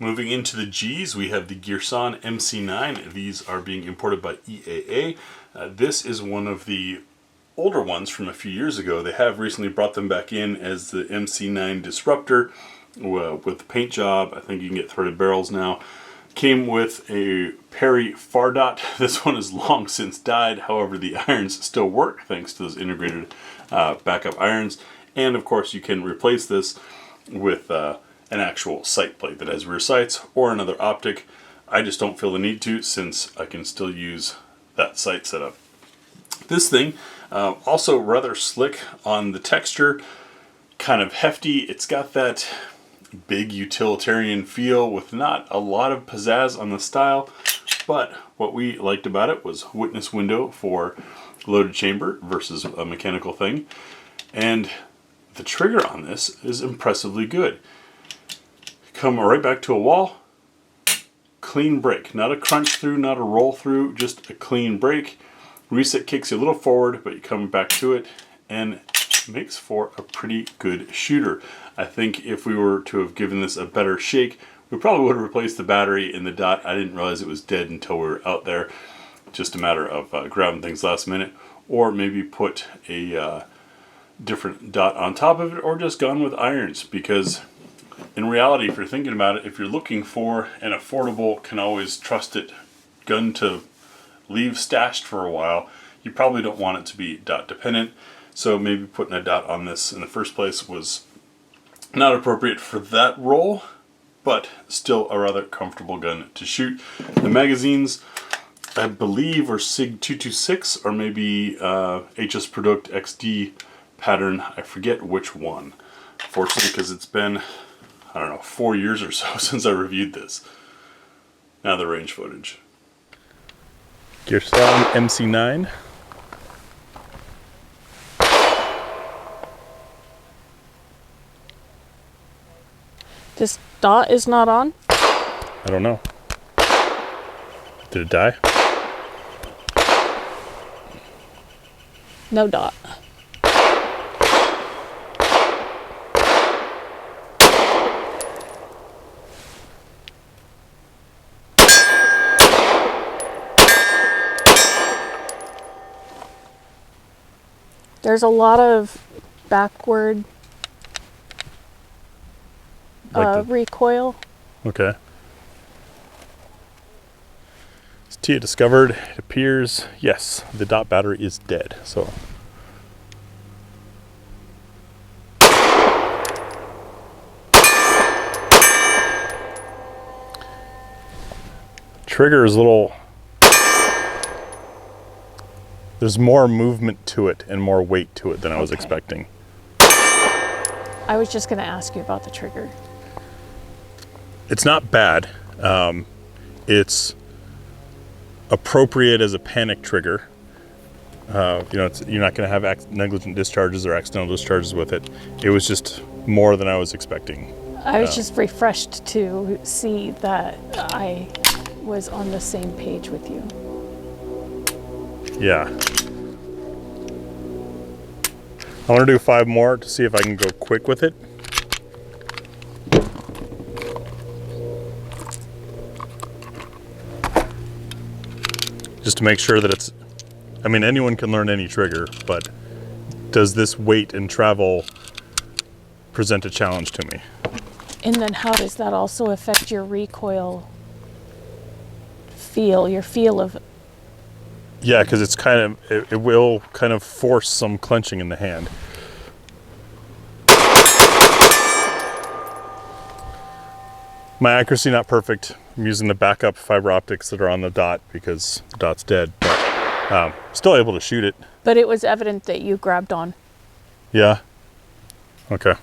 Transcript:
Moving into the G's, we have the Girsan MC9. These are being imported by EAA. This is one of the older ones from a few years ago. They have recently brought them back in as the MC9 Disruptor with the paint job. I think you can get threaded barrels now. Came with a Perry Fardot. This one is long since died. However, the irons still work thanks to those integrated backup irons. And of course, you can replace this with an actual sight plate that has rear sights or another optic. I just don't feel the need to, since I can still use that sight setup. This thing, also rather slick on the texture, kind of hefty. It's got that big utilitarian feel with not a lot of pizzazz on the style, but what we liked about it was witness window for loaded chamber versus a mechanical thing, and the trigger on this is impressively good. Come right back to a wall, clean break, not a crunch through, not a roll through, just a clean break. Reset kicks you a little forward, but you come back to it and makes for a pretty good shooter. I think if we were to have given this a better shake, we probably would have replaced the battery in the dot. I didn't realize it was dead until we were out there. Just a matter of grabbing things last minute, or maybe put a different dot on top of it, or just gone with irons, because in reality, if you're thinking about it, if you're looking for an affordable, can always trust it gun to leave stashed for a while, you probably don't want it to be dot dependent. So maybe putting a dot on this in the first place was not appropriate for that role, but still a rather comfortable gun to shoot. The magazines, I believe, are SIG 226 or maybe HS Product XD pattern. I forget which one, fortunately, because it's been, I don't know, 4 years or so since I reviewed this. Now the range footage. Girsan MC9. This dot is not on? I don't know. Did it die? No dot. There's a lot of backward recoil. Okay. As Tia discovered, it appears, yes, the dot battery is dead. So trigger is a little, there's more movement to it and more weight to it than I was expecting. I was just going to ask you about the trigger. It's not bad. It's appropriate as a panic trigger. You're not going to have negligent discharges or accidental discharges with it. It was just more than I was expecting. I was just refreshed to see that I was on the same page with you. Yeah. I want to do 5 more to see if I can go quick with it. Just to make sure that it's, I mean, anyone can learn any trigger, but does this weight and travel present a challenge to me? And then how does that also affect your recoil feel, your feel of? Yeah, because it's kind of, it will kind of force some clenching in the hand. My accuracy not perfect. I'm using the backup fiber optics that are on the dot because the dot's dead, but still able to shoot it. But it was evident that you grabbed on. Yeah. Okay.